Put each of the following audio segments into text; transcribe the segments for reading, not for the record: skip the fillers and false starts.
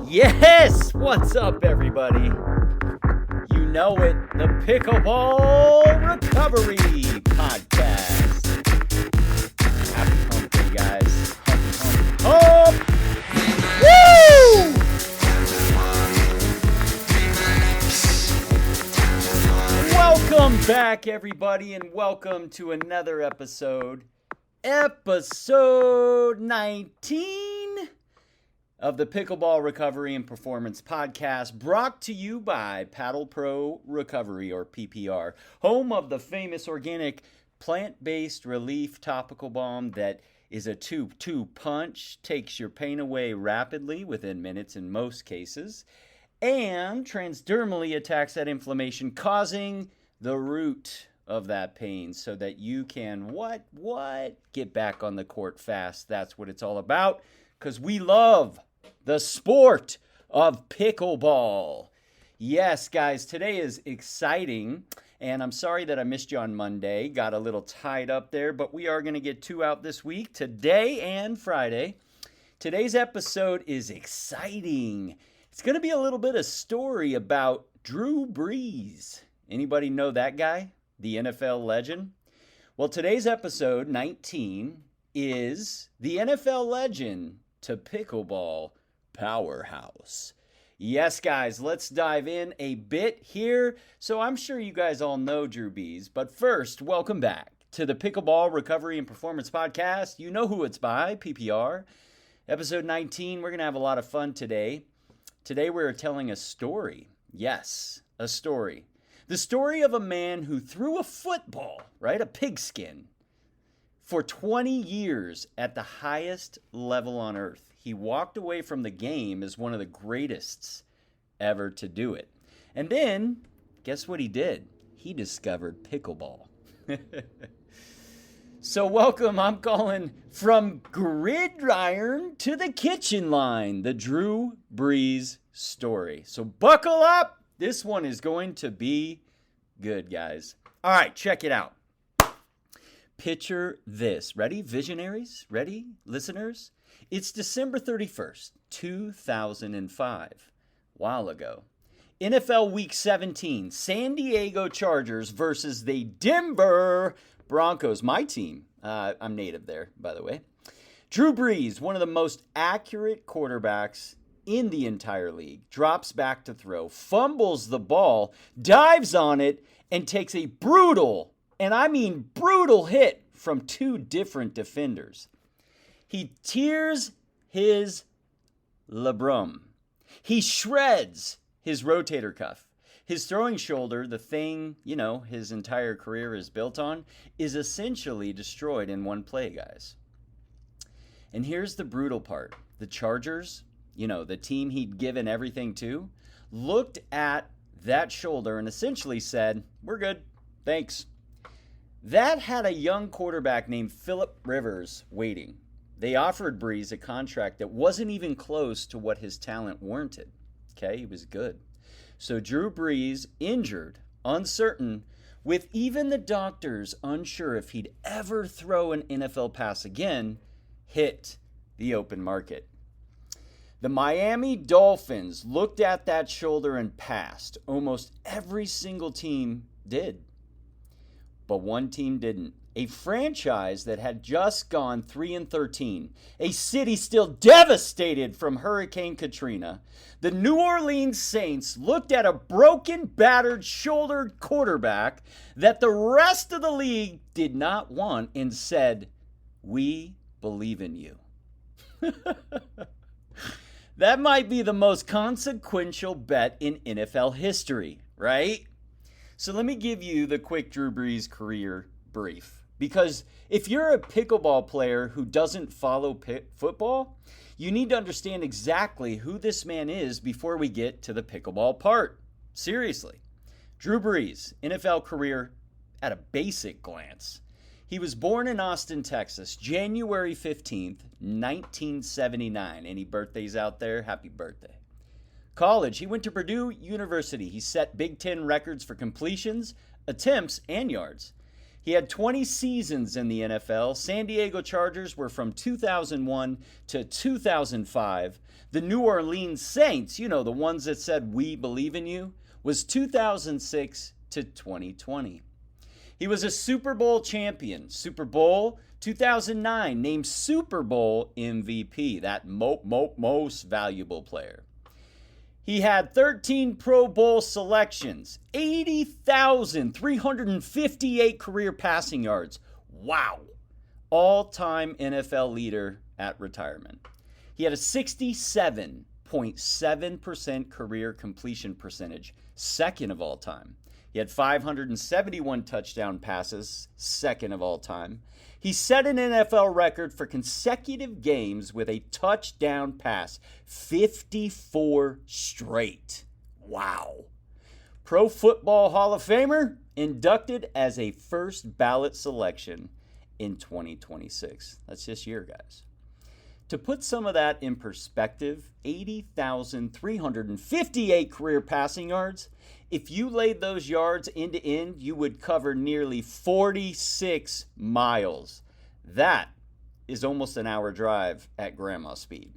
Yes! What's up, everybody? You know it, the Pickleball Recovery Podcast. Happy hump day, guys. Hump! Woo! Welcome back, everybody, and welcome to another episode 19 of the Pickleball Recovery and Performance Podcast, brought to you by Paddle Pro Recovery, or PPR, home of the famous organic plant-based relief topical balm that is a 2-2 punch, takes your pain away rapidly within minutes in most cases, and transdermally attacks that inflammation, causing the root of that pain so that you can, get back on the court fast. That's what it's all about, because we love the sport of pickleball. Yes, guys, today is exciting, and I'm sorry that I missed you on Monday. Got a little tied up there, but we are going to get 2 out this week, today and Friday. Today's episode is exciting. It's going to be a little bit of story about Drew Brees. Anybody know that guy? The NFL legend? Well, today's episode, 19, is the NFL legend to pickleball powerhouse. Yes, guys, let's dive in a bit here. So I'm sure you guys all know Drew Brees, but first, welcome back to the Pickleball Recovery and Performance Podcast. You know who it's by, PPR. Episode 19, we're going to have a lot of fun today. Today we're telling a story. Yes, a story. The story of a man who threw a football, right, a pigskin, for 20 years at the highest level on earth. He walked away from the game as one of the greatest ever to do it. And then, guess what he did? He discovered pickleball. So welcome, I'm calling from Gridiron to the kitchen line, the Drew Brees story. So buckle up. This one is going to be good, guys. All right, check it out. Picture this. Ready, visionaries? Ready, listeners? It's December 31st, 2005. A while ago. NFL Week 17, San Diego Chargers versus the Denver Broncos. My team. I'm native there, by the way. Drew Brees, one of the most accurate quarterbacks in the entire league, drops back to throw, fumbles the ball, dives on it, and takes a brutal, and I mean brutal, hit from 2 different defenders. He tears his labrum. He shreds his rotator cuff. His throwing shoulder, the thing, his entire career is built on, is essentially destroyed in one play, guys. And here's the brutal part. The Chargers, the team he'd given everything to, looked at that shoulder and essentially said, "We're good. Thanks." That had a young quarterback named Phillip Rivers waiting. They offered Brees a contract that wasn't even close to what his talent warranted. Okay, he was good. So Drew Brees, injured, uncertain, with even the doctors unsure if he'd ever throw an NFL pass again, hit the open market. The Miami Dolphins looked at that shoulder and passed. Almost every single team did. But one team didn't. A franchise that had just gone 3-13. A city still devastated from Hurricane Katrina. The New Orleans Saints looked at a broken, battered, shouldered quarterback that the rest of the league did not want and said, "We believe in you." That might be the most consequential bet in NFL history, right? So let me give you the quick Drew Brees career brief. Because if you're a pickleball player who doesn't follow football, you need to understand exactly who this man is before we get to the pickleball part. Seriously. Drew Brees, NFL career at a basic glance. He was born in Austin, Texas, January 15th, 1979. Any birthdays out there? Happy birthday. College, he went to Purdue University. He set Big Ten records for completions, attempts, and yards. He had 20 seasons in the NFL. San Diego Chargers were from 2001 to 2005. The New Orleans Saints, you know, the ones that said, "We believe in you," was 2006 to 2020. He was a Super Bowl champion. Super Bowl 2009, named Super Bowl MVP, that most valuable player. He had 13 Pro Bowl selections, 80,358 career passing yards. Wow. All-time NFL leader at retirement. He had a 67.7% career completion percentage, second of all time. He had 571 touchdown passes, second of all time. He set an NFL record for consecutive games with a touchdown pass, 54 straight. Wow. Pro Football Hall of Famer, inducted as a first ballot selection in 2026. That's this year, guys. To put some of that in perspective, 80,358 career passing yards. If you laid those yards end to end, you would cover nearly 46 miles. That is almost an hour drive at grandma speed.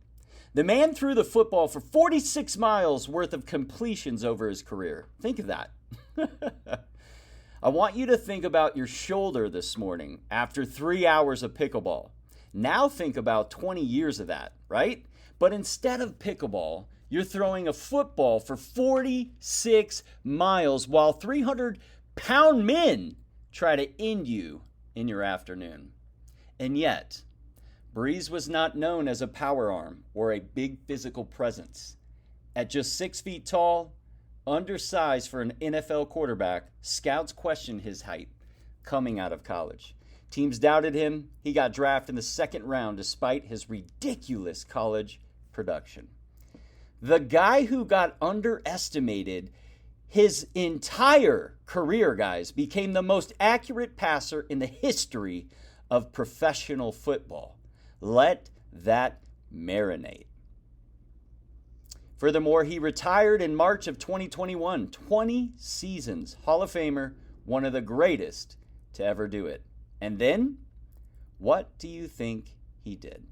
The man threw the football for 46 miles worth of completions over his career. Think of that. I want you to think about your shoulder this morning after 3 hours of pickleball. Now think about 20 years of that, right? But instead of pickleball, you're throwing a football for 46 miles while 300-pound men try to end you in your afternoon. And yet, Brees was not known as a power arm or a big physical presence. At just 6 feet tall, undersized for an NFL quarterback, scouts questioned his height coming out of college. Teams doubted him. He got drafted in the second round despite his ridiculous college production. The guy who got underestimated his entire career, guys, became the most accurate passer in the history of professional football. Let that marinate. Furthermore, he retired in March of 2021. 20 seasons. Hall of Famer, one of the greatest to ever do it. And then, what do you think he did?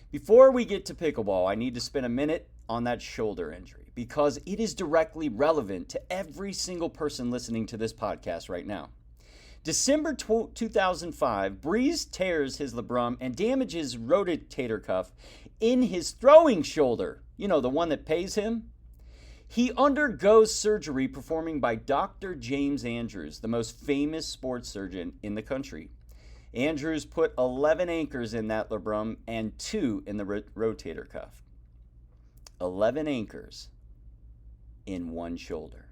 Before we get to pickleball, I need to spend a minute on that shoulder injury because it is directly relevant to every single person listening to this podcast right now. December 2005, Brees tears his labrum and damages rotator cuff in his throwing shoulder. You know, the one that pays him. He undergoes surgery performed by Dr. James Andrews, the most famous sports surgeon in the country. Andrews put 11 anchors in that labrum and 2 in the rotator cuff. 11 anchors in one shoulder.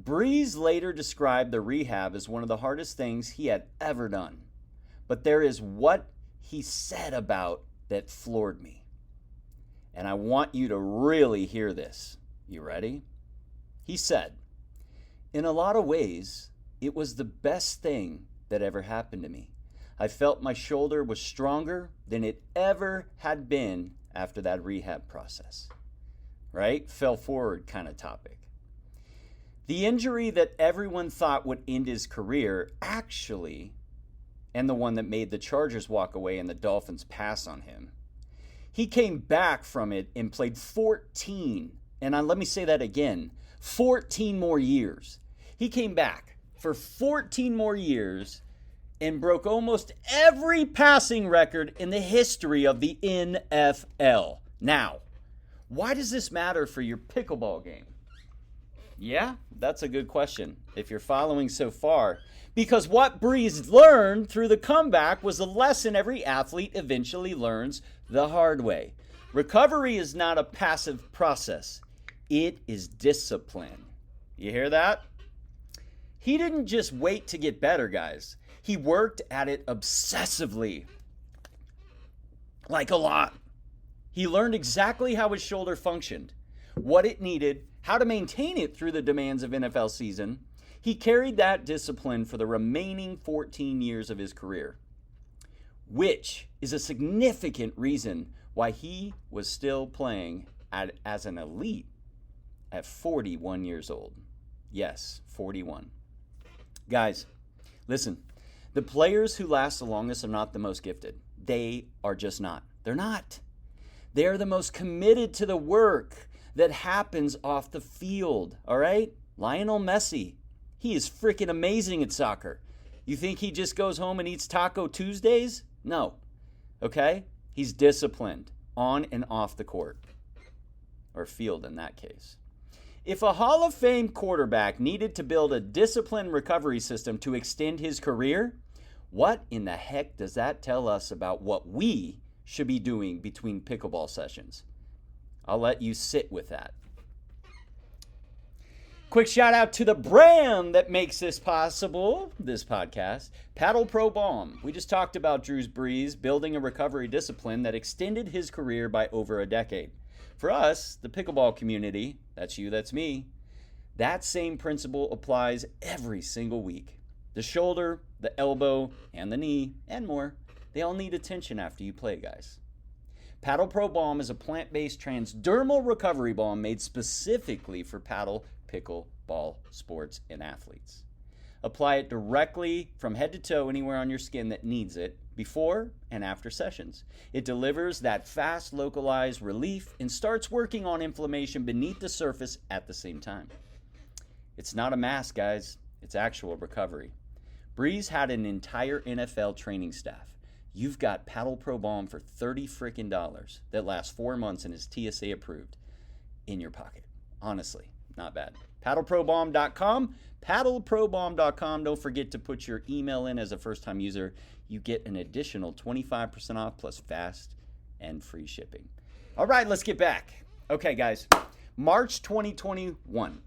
Brees later described the rehab as one of the hardest things he had ever done. But there is what he said about that floored me. And I want you to really hear this. You ready? He said, "In a lot of ways, it was the best thing that ever happened to me. I felt my shoulder was stronger than it ever had been after that rehab process." Right? Fell forward kind of topic. The injury that everyone thought would end his career actually, and the one that made the Chargers walk away and the Dolphins pass on him, he came back from it and played 14, and let me say that again, 14 more years. He came back for 14 more years and broke almost every passing record in the history of the NFL. Now, why does this matter for your pickleball game? Yeah, that's a good question if you're following so far. Because what Brees learned through the comeback was a lesson every athlete eventually learns the hard way. Recovery is not a passive process. It is discipline. You hear that? He didn't just wait to get better, guys. He worked at it obsessively. Like a lot. He learned exactly how his shoulder functioned, what it needed, how to maintain it through the demands of NFL season. He carried that discipline for the remaining 14 years of his career, which is a significant reason why he was still playing as an elite at 41 years old. Yes, 41. Guys, listen, the players who last the longest are not the most gifted. They are just not. They're not. They are the most committed to the work that happens off the field, all right? Lionel Messi, he is freaking amazing at soccer. You think he just goes home and eats Taco Tuesdays? No, okay? He's disciplined on and off the court, or field in that case. If a Hall of Fame quarterback needed to build a disciplined recovery system to extend his career, what in the heck does that tell us about what we should be doing between pickleball sessions? I'll let you sit with that. Quick shout out to the brand that makes this possible, this podcast, Pro Balm. We just talked about Drew Brees building a recovery discipline that extended his career by over a decade. For us, the pickleball community, that's you, that's me, that same principle applies every single week. The shoulder, the elbow, and the knee, and more, they all need attention after you play, guys. Paddle Pro Balm is a plant-based transdermal recovery balm made specifically for paddle pickleball sports and athletes. Apply it directly from head to toe anywhere on your skin that needs it before and after sessions. It delivers that fast, localized relief and starts working on inflammation beneath the surface at the same time. It's not a mask, guys. It's actual recovery. Brees had an entire NFL training staff. You've got Paddle Pro Balm for $30 freaking that lasts 4 months and is TSA approved in your pocket. Honestly, not bad. PaddleProBalm.com. PaddleProBalm.com. Don't forget to put your email in as a first-time user. You get an additional 25% off plus fast and free shipping. All right, let's get back. Okay, guys. March 2021.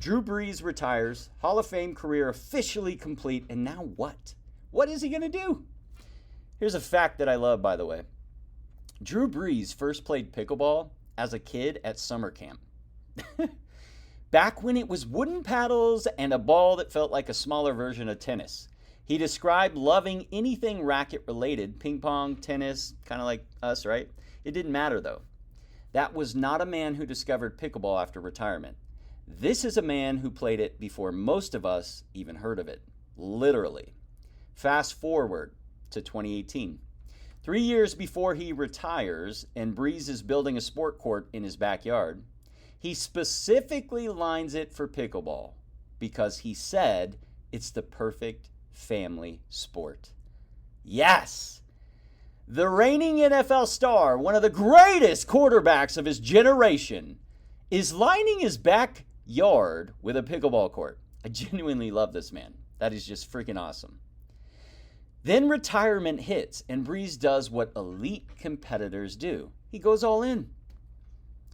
Drew Brees retires. Hall of Fame career officially complete. And now what? What is he going to do? Here's a fact that I love, by the way. Drew Brees first played pickleball as a kid at summer camp. Back when it was wooden paddles and a ball that felt like a smaller version of tennis. He described loving anything racket-related, ping pong, tennis, kind of like us, right? It didn't matter, though. That was not a man who discovered pickleball after retirement. This is a man who played it before most of us even heard of it, literally. Fast forward to 2018. 3 years before he retires and Brees is building a sport court in his backyard, he specifically lines it for pickleball because he said it's the perfect family sport. Yes! The reigning NFL star, one of the greatest quarterbacks of his generation, is lining his backyard with a pickleball court. I genuinely love this man. That is just freaking awesome. Then retirement hits, and Brees does what elite competitors do. He goes all in.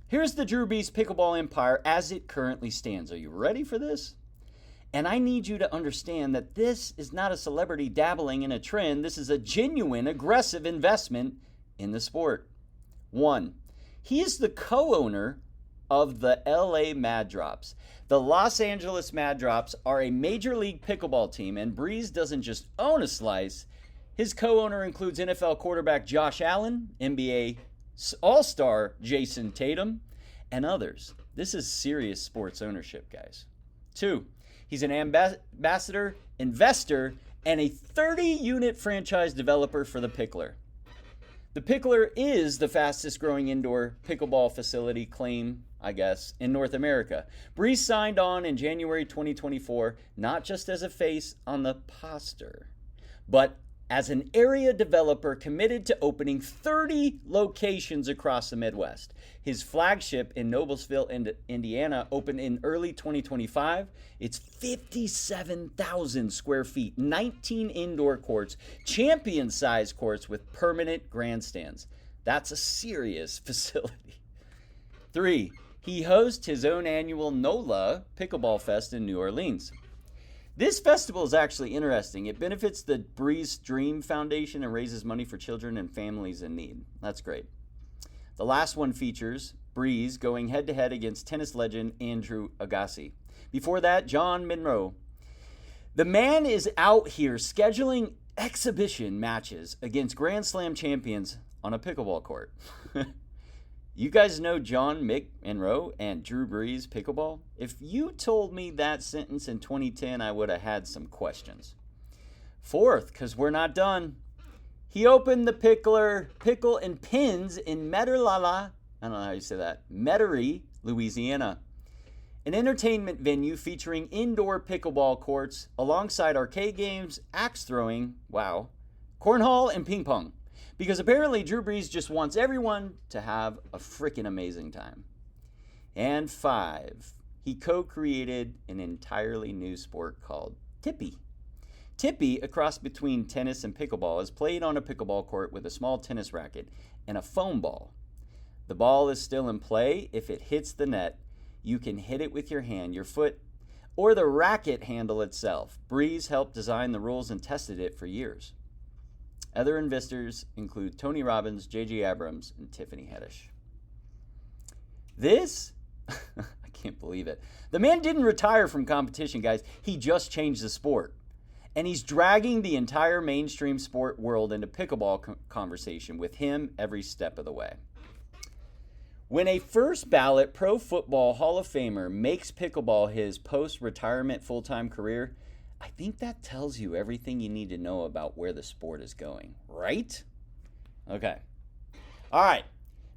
Here's the Drew Brees pickleball empire as it currently stands. Are you ready for this? And I need you to understand that this is not a celebrity dabbling in a trend. This is a genuine, aggressive investment in the sport. 1, he is the co-owner of the LA Mad Drops. The Los Angeles Mad Drops are a Major League Pickleball team, and Brees doesn't just own a slice. His co-owner includes NFL quarterback Josh Allen, NBA All-Star Jason Tatum, and others. This is serious sports ownership, guys. 2, he's an ambassador, investor, and a 30-unit franchise developer for the Picklr. The Picklr is the fastest growing indoor pickleball facility claim, I guess, in North America. Brees signed on in January 2024, not just as a face on the poster, but as an area developer committed to opening 30 locations across the Midwest. His flagship in Noblesville, Indiana, opened in early 2025. It's 57,000 square feet, 19 indoor courts, champion-sized courts with permanent grandstands. That's a serious facility. 3, he hosts his own annual NOLA Pickleball Fest in New Orleans. This festival is actually interesting. It benefits the Brees Dream Foundation and raises money for children and families in need. That's great. The last one features Brees going head-to-head against tennis legend Andrew Agassi. Before that, John Monroe. The man is out here scheduling exhibition matches against Grand Slam champions on a pickleball court. You guys know John McEnroe and Drew Brees Pickleball? If you told me that sentence in 2010, I would have had some questions. Fourth, because we're not done, he opened the Picklr Pickle and Pins in Metairie, I don't know how you say that, Metairie, Louisiana. An entertainment venue featuring indoor pickleball courts alongside arcade games, axe throwing, wow, cornhole, and ping pong. Because apparently Drew Brees just wants everyone to have a freaking amazing time. And 5, he co-created an entirely new sport called Tippy. Tippy, a cross between tennis and pickleball, is played on a pickleball court with a small tennis racket and a foam ball. The ball is still in play. If it hits the net, you can hit it with your hand, your foot, or the racket handle itself. Brees helped design the rules and tested it for years. Other investors include Tony Robbins, J.J. Abrams, and Tiffany Haddish. This, I can't believe it. The man didn't retire from competition, guys. He just changed the sport. And he's dragging the entire mainstream sport world into pickleball conversation with him every step of the way. When a first-ballot Pro Football Hall of Famer makes pickleball his post-retirement full-time career, I think that tells you everything you need to know about where the sport is going, right? Okay. All right.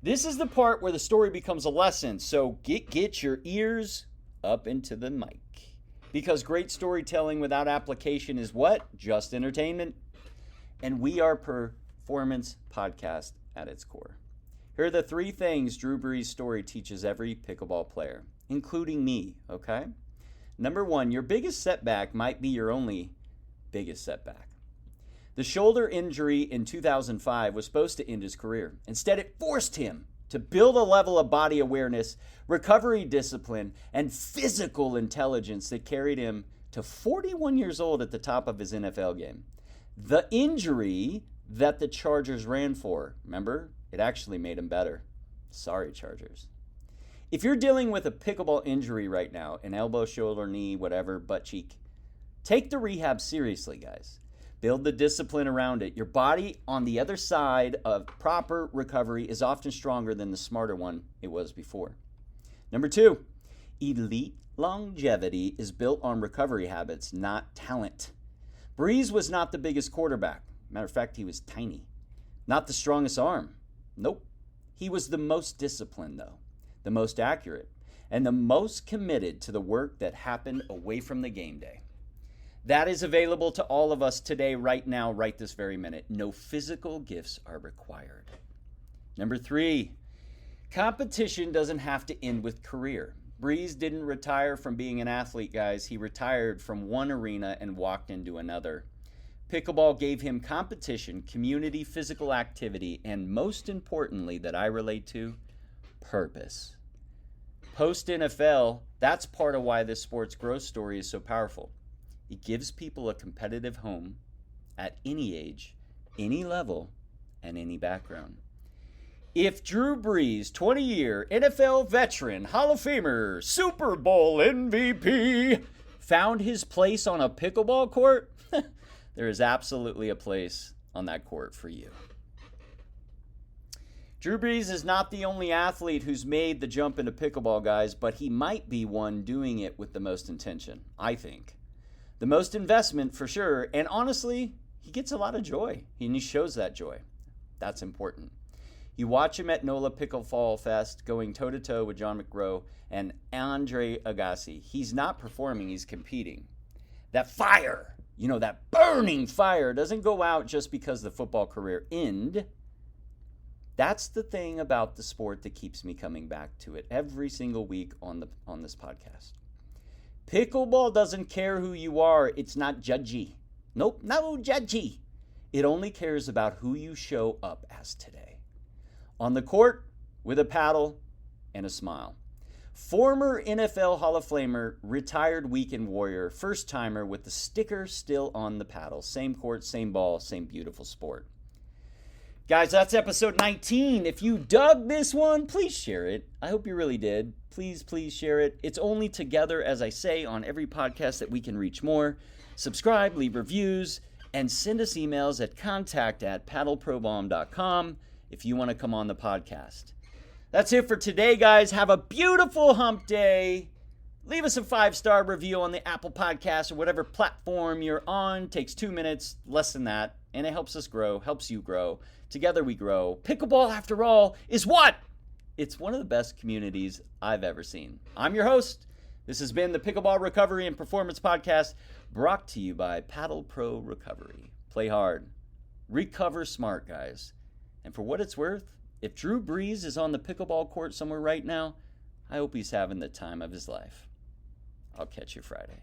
This is the part where the story becomes a lesson, so get your ears up into the mic. Because great storytelling without application is what? Just entertainment. And we are performance podcast at its core. Here are the 3 things Drew Brees' story teaches every pickleball player, including me, okay? Number 1, your biggest setback might be your only biggest setback. The shoulder injury in 2005 was supposed to end his career. Instead, it forced him to build a level of body awareness, recovery discipline, and physical intelligence that carried him to 41 years old at the top of his NFL game. The injury that the Chargers ran for, remember, it actually made him better. Sorry, Chargers. If you're dealing with a pickleball injury right now, an elbow, shoulder, knee, whatever, butt cheek, take the rehab seriously, guys. Build the discipline around it. Your body on the other side of proper recovery is often stronger than the smarter one it was before. Number 2, elite longevity is built on recovery habits, not talent. Brees was not the biggest quarterback. Matter of fact, he was tiny. Not the strongest arm. Nope. He was the most disciplined, though. The most accurate, and the most committed to the work that happened away from the game day. That is available to all of us today, right now, right this very minute. No physical gifts are required. Number 3, competition doesn't have to end with career. Brees didn't retire from being an athlete, guys. He retired from one arena and walked into another. Pickleball gave him competition, community, physical activity, and most importantly that I relate to, purpose. Post-NFL, that's part of why this sport's growth story is so powerful. It gives people a competitive home at any age, any level, and any background. If Drew Brees, 20-year NFL veteran, Hall of Famer, Super Bowl MVP, found his place on a pickleball court, there is absolutely a place on that court for you. Drew Brees is not the only athlete who's made the jump into pickleball, guys, but he might be one doing it with the most intention, I think. The most investment for sure, and honestly, he gets a lot of joy, and he shows that joy. That's important. You watch him at NOLA Pickleball Fest going toe-to-toe with John McEnroe and Andre Agassi. He's not performing, he's competing. That fire, that burning fire doesn't go out just because the football career ended. That's the thing about the sport that keeps me coming back to it every single week on this podcast. Pickleball doesn't care who you are. It's not judgy. Nope, no judgy. It only cares about who you show up as today. On the court, with a paddle and a smile. Former NFL Hall of Famer, retired weekend warrior, first-timer with the sticker still on the paddle. Same court, same ball, same beautiful sport. Guys, that's episode 19. If you dug this one, please share it. I hope you really did. Please share it. It's only together, as I say on every podcast, that we can reach more. Subscribe, leave reviews, and send us emails at contact@paddleprobalm.com if you want to come on the podcast. That's it for today, guys. Have a beautiful hump day. Leave us a 5-star review on the Apple Podcast or whatever platform you're on. Takes 2 minutes, less than that, and it helps us grow, helps you grow. Together we grow. Pickleball, after all, is what? It's one of the best communities I've ever seen. I'm your host. This has been the Pickleball Recovery and Performance Podcast, brought to you by Paddle Pro Recovery. Play hard. Recover smart, guys. And for what it's worth, if Drew Brees is on the pickleball court somewhere right now, I hope he's having the time of his life. I'll catch you Friday.